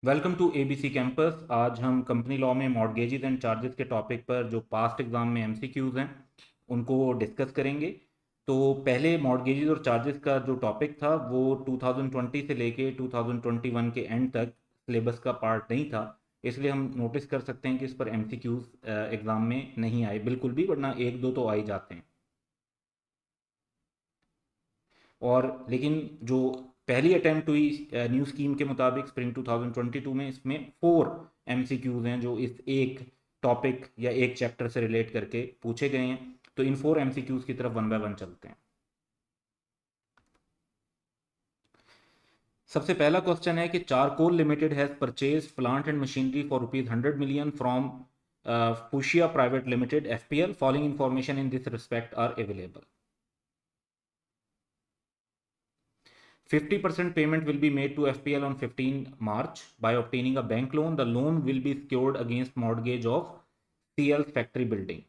Welcome to ABC campus. आज हम company law में मॉर्गेजेस एंड चार्जेस के टॉपिक पर जो पास्ट एग्जाम में एमसीक्यूज हैं उनको डिस्कस करेंगे। तो पहले मॉर्गेजेस और चार्जेस का जो टॉपिक था वो 2020 से लेके 2021 के एंड तक सिलेबस का पार्ट नहीं था, इसलिए हम नोटिस कर सकते हैं कि इस पर एमसीक्यूज एग्जाम में नहीं आए बिल्कुल भी, वरना एक दो तो आ ही जाते हैं। और लेकिन जो पहली अटेम्प्ट हुई न्यू स्कीम के मुताबिक स्प्रिंग 2022 में, इसमें 4 एमसीक्यूज हैं जो इस एक टॉपिक या एक चैप्टर से रिलेट करके पूछे गए हैं। तो इन 4 एमसीक्यूज की तरफ वन बाय वन चलते हैं। सबसे पहला क्वेश्चन है कि Charcoal Limited has purchase plant and machinery for ₹100 million from Fuchsia Private Limited FPL. Following information in this respect are available. 50% payment will be made to FPL on 15 March by obtaining a bank loan. The loan will be secured against mortgage of CL's factory building.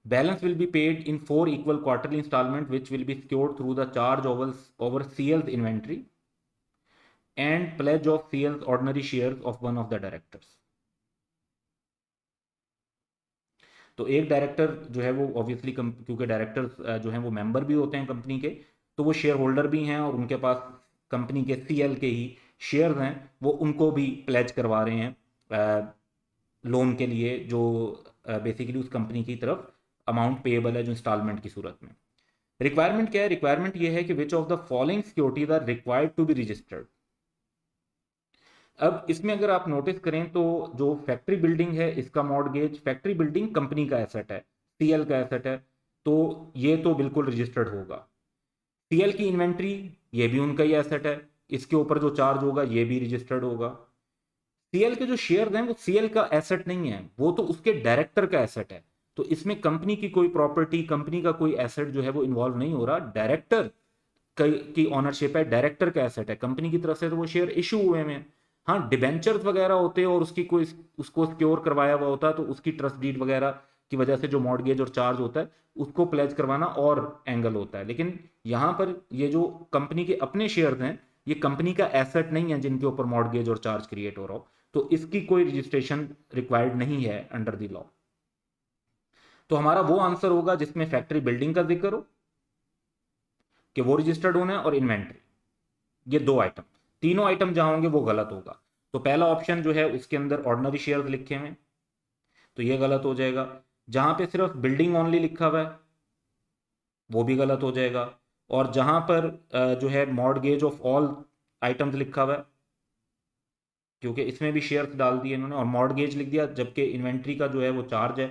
Balance will be paid in 4 equal quarterly installments, which will be secured through the charge over CL's inventory and pledge of CL's ordinary shares of one of the directors. तो एक director जो है वो obviously क्योंकि directors जो हैं वो member भी होते हैं कंपनी के, तो वो शेयर होल्डर भी हैं और उनके पास कंपनी के सीएल के ही शेयर्स हैं, वो उनको भी प्लेज करवा रहे हैं लोन के लिए, जो बेसिकली उस कंपनी की तरफ अमाउंट पेएबल है जो इंस्टॉलमेंट की सूरत में। रिक्वायरमेंट क्या है? रिक्वायरमेंट ये है कि which of the following securities are required to be registered. अब इसमें अगर आप नोटिस करें तो जो फैक्ट्री बिल्डिंग है इसका मॉर्गेज, फैक्ट्री बिल्डिंग कंपनी का एसेट है, सीएल का एसेट है, तो ये तो बिल्कुल रजिस्टर्ड होगा। सीएल की इन्वेंट्री, ये भी उनका ही एसेट है, इसके ऊपर जो चार्ज होगा ये भी रजिस्टर्ड होगा। सीएल के जो शेयर हैं वो सीएल का एसेट नहीं है, वो तो उसके डायरेक्टर का एसेट है। तो इसमें कंपनी की कोई प्रॉपर्टी, कंपनी का कोई एसेट जो है वो इन्वॉल्व नहीं हो रहा। डायरेक्टर की ऑनरशिप है, डायरेक्टर का एसेट है, कंपनी की तरफ से तो वो शेयर इशू हुए हैं। हाँ, डिबेंचर्स वगैरह होते हैं और उसकी कोई उसको सिक्योर करवाया हुआ होता है, तो उसकी ट्रस्ट डीड वगैरह की वजह से जो मॉर्गेज और चार्ज होता है उसको प्लेज करवाना और एंगल होता है। लेकिन यहाँ पर ये जो कंपनी के अपने शेयर्स हैं, ये कंपनी का एसेट नहीं है जिनके ऊपर मॉर्गेज और चार्ज क्रिएट हो रहा हो, तो इसकी कोई रजिस्ट्रेशन रिक्वायर्ड नहीं है अंडर द लॉ। तो हमारा वो आंसर होगा जिसमें फैक्ट्री बिल्डिंग का जिक्र हो कि वो रजिस्टर्ड होना है, और इन्वेंट्री, ये दो आइटम, तीनों आइटम जहां होंगे वो गलत होगा। तो पहला ऑप्शन जो है उसके अंदर ऑर्डिनरी शेयर्स लिखे हुए, तो ये गलत हो जाएगा। जहां पे सिर्फ बिल्डिंग ओनली लिखा हुआ है वो भी गलत हो जाएगा। और जहां पर जो है मॉर्गेज ऑफ ऑल आइटम्स लिखा हुआ है, क्योंकि इसमें भी शेयर्स डाल दिए इन्होंने और मॉर्गेज लिख दिया, जबकि इन्वेंट्री का जो है वो चार्ज है।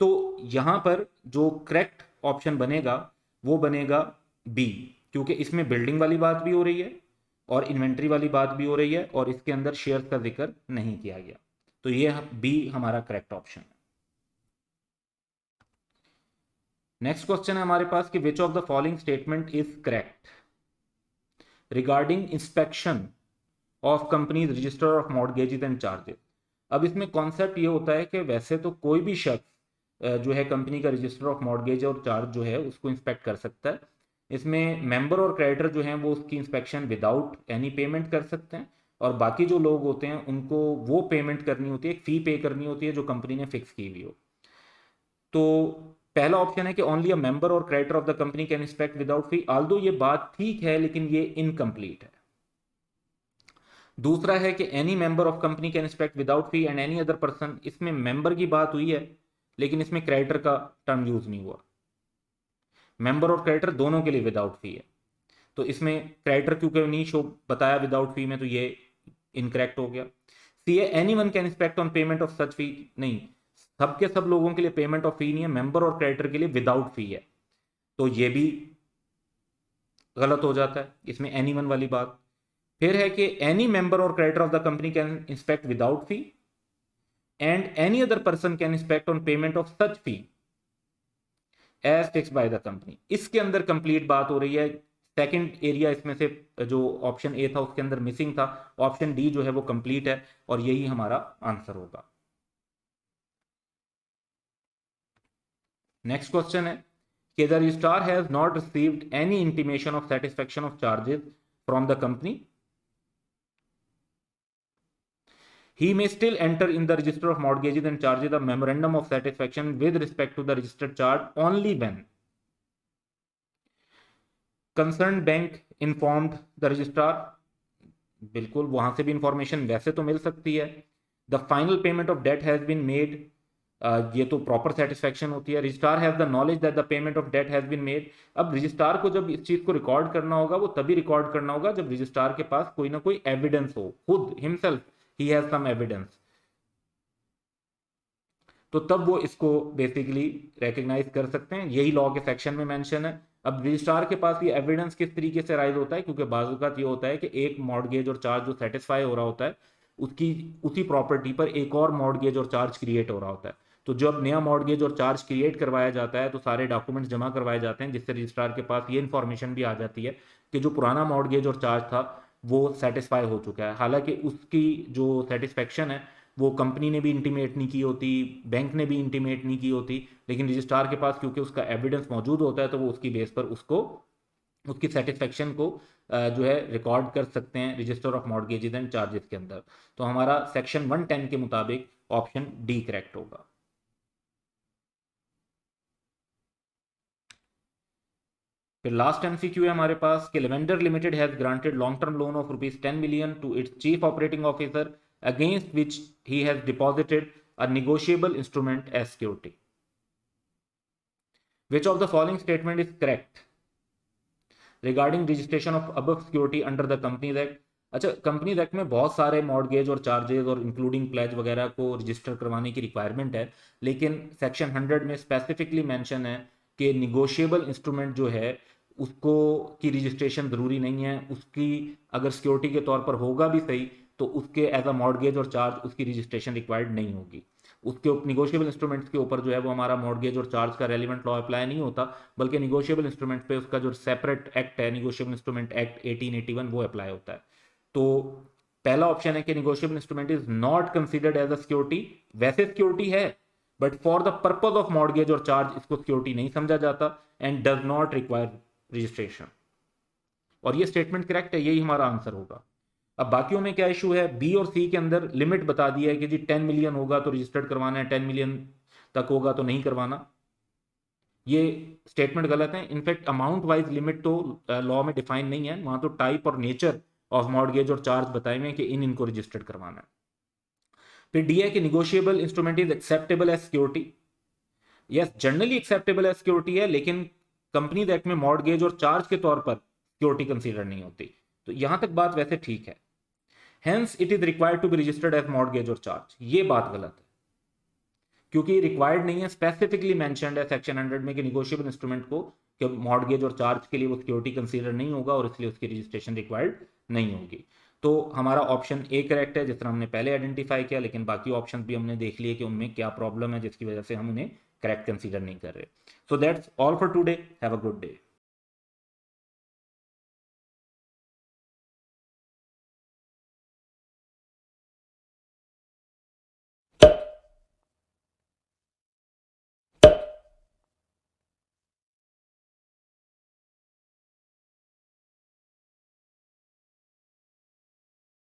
तो यहां पर जो करेक्ट ऑप्शन बनेगा वो बनेगा बी, क्योंकि इसमें बिल्डिंग वाली बात भी हो रही है और इन्वेंट्री वाली बात भी हो रही है और इसके अंदर शेयर्स का जिक्र नहीं किया गया। तो ये बी हमारा करेक्ट ऑप्शन है। नेक्स्ट क्वेश्चन है हमारे पास कि which of the following statement is correct regarding inspection of companies register of mortgages and charges. अब इसमें कॉन्सेप्ट ये होता है कि वैसे तो कोई भी शख्स जो है कंपनी का रजिस्टर ऑफ मॉर्गेज और चार्ज जो है उसको इंस्पेक्ट कर सकता है। इसमें मेंबर और क्रेडिटर जो हैं वो उसकी इंस्पेक्शन विदाउट एनी पेमेंट कर सकते हैं, और बाकी जो लोग होते हैं उनको वो पेमेंट करनी होती है, एक फ़ी पे करनी होती है जो कंपनी ने फिक्स की हुई हो। तो पहला ऑप्शन है कि ओनली अ मेंबर और creditor of the company can inspect without fee, although ये बात ठीक है लेकिन ये इनकम्प्लीट है। दूसरा है कि any member of company can inspect without fee and any other person, इसमें मेंबर की बात हुई है लेकिन इसमें क्रेडिटर का टर्म यूज नहीं हुआ। मेंबर और क्रेडिटर दोनों के लिए विदाउट फी है, तो इसमें क्रेडिटर क्योंकि नहीं शो बताया विदाउट फी में, तो ये इनकरेक्ट हो गया। सी है any one can inspect on payment of such fee, नहीं, सबके सब लोगों के लिए पेमेंट ऑफ फी नहीं है, मेंबर और क्रेडिटर के लिए विदाउट फी है, तो ये भी गलत हो जाता है इसमें एनी वन वाली बात। फिर है कि एनी मेंबर और creditor of the company can inspect without fee and any other person can inspect on payment of such fee as fix by the company. इसके अंदर कंप्लीट बात हो रही है। सेकंड एरिया इसमें से जो ऑप्शन ए था उसके अंदर मिसिंग था, ऑप्शन डी जो है वो कंप्लीट है और यही हमारा आंसर होगा। नेक्स्ट क्वेश्चन है कि the registrar has not received any intimation of satisfaction of charges from the company. he may still enter in the register of mortgages and charges a memorandum of satisfaction with respect to the registered charge only when concerned bank informed the registrar. बिल्कुल वहां से भी information वैसे तो मिल सकती है. The final payment of debt has been made, ये तो प्रॉपर सेटिस्फेक्शन होती है. Registrar has the knowledge that the payment of debt has been made. अब रजिस्ट्रार को जब इस चीज को रिकॉर्ड करना होगा वो तभी रिकॉर्ड करना होगा जब रजिस्ट्रार के पास कोई ना कोई एविडेंस हो, खुद हिमसेल्फ ही हैज सम एविडेंस, तो तब वो इसको बेसिकली रिकग्नाइज कर सकते हैं. यही लॉ के सेक्शन में मेंशन है. अब रजिस्ट्रार के पास ये एविडेंस किस तरीके से राइज होता है, क्योंकि बाज़ ये होता है कि एक मॉर्गेज और चार्ज जो सेटिस्फाई हो रहा होता है उसकी उसी प्रॉपर्टी पर एक और मॉर्गेज और चार्ज क्रिएट हो रहा होता है. तो जब नया मॉर्गेज और चार्ज क्रिएट करवाया जाता है तो सारे डॉक्यूमेंट्स जमा करवाए जाते हैं, जिससे रजिस्ट्रार के पास ये इन्फॉर्मेशन भी आ जाती है कि जो पुराना मॉर्गेज और चार्ज था वो सेटिस्फाई हो चुका है. हालांकि उसकी जो सेटिस्फेक्शन है वो कंपनी ने भी इंटीमेट नहीं की होती, बैंक ने भी इंटीमेट नहीं की होती, लेकिन रजिस्ट्रार के पास क्योंकि उसका एविडेंस मौजूद होता है तो वो उसकी बेस पर उसको उसकी सेटिस्फेक्शन को जो है रिकॉर्ड कर सकते हैं register of mortgages and charges के अंदर. तो हमारा सेक्शन 110 के मुताबिक ऑप्शन डी करेक्ट होगा. फिर लास्ट एमसीक्यू है हमारे पास कि Lavender Limited has granted long term loan of ₹10 million to its chief operating officer against which he has deposited a negotiable instrument as security. Which of the following statement is correct regarding registration of above security under the Companies Act? अच्छा, companies Act में बहुत सारे mortgage और charges और including pledge वगैरह को register करवाने की रिक्वायरमेंट है, लेकिन सेक्शन 100 में स्पेसिफिकली मेंशन है कि निगोशिएबल इंस्ट्रूमेंट जो है उसको की रजिस्ट्रेशन ज़रूरी नहीं है. उसकी अगर सिक्योरिटी के तौर पर होगा भी सही तो उसके एज अ मॉर्गेज और चार्ज उसकी रजिस्ट्रेशन रिक्वायर्ड नहीं होगी. उसके निगोशिएबल इंस्ट्रूमेंट्स के ऊपर जो है वो हमारा मॉर्गेज और चार्ज का रेलिवेंट लॉ अप्लाई नहीं होता, बल्कि निगोशिएबल इंस्ट्रूमेंट पे उसका जो सेपरेट एक्ट है निगोशिएबल इंस्ट्रूमेंट एक्ट 1881 वो अप्लाई होता है. तो पहला ऑप्शन है कि negotiable instrument is not considered as a security. वैसे सिक्योरिटी है but for the purpose of mortgage और चार्ज इसको सिक्योरिटी नहीं समझा जाता and does not require registration. और ये स्टेटमेंट करेक्ट है, यही हमारा आंसर होगा. अब बाकियों में क्या इशू है, बी और सी के अंदर लिमिट बता दिया है कि जी 10 मिलियन होगा तो रजिस्टर्ड करवाना है, 10 मिलियन तक होगा तो नहीं करवाना. ये स्टेटमेंट गलत है. इनफैक्ट अमाउंट वाइज लिमिट तो लॉ में डिफाइन नहीं है, वहां तो टाइप और नेचर ऑफ मॉर्गेज और चार्ज बताए हुए हैं कि इनको रजिस्टर्ड करवाना है. फिर डी है कि negotiable instrument is acceptable as security. Yes, generally acceptable as security है, लेकिन कंपनीज एक्ट में मॉर्गेज और चार्ज के तौर पर सिक्योरिटी कंसीडर नहीं होती. तो यहां तक बात वैसे ठीक है. Hence it is required to be registered as mortgage और चार्ज. ये बात गलत है क्योंकि रिक्वायर्ड नहीं है, स्पेसिफिकली मेंशन्ड है सेक्शन 100 में कि निगोशिएबल इंस्ट्रूमेंट को कि मॉर्गेज और चार्ज के लिए वो सिक्योरिटी कंसीडर नहीं होगा और इसलिए उसकी रजिस्ट्रेशन रिक्वायर्ड नहीं होगी. तो हमारा ऑप्शन ए करेक्ट है जिस तरह हमने पहले आइडेंटिफाई किया, लेकिन बाकी ऑप्शन भी हमने देख लिए कि उनमें क्या प्रॉब्लम है जिसकी वजह से हम उन्हें करेक्ट कंसीडर नहीं कर रहे. So that's all for today. Have a good day.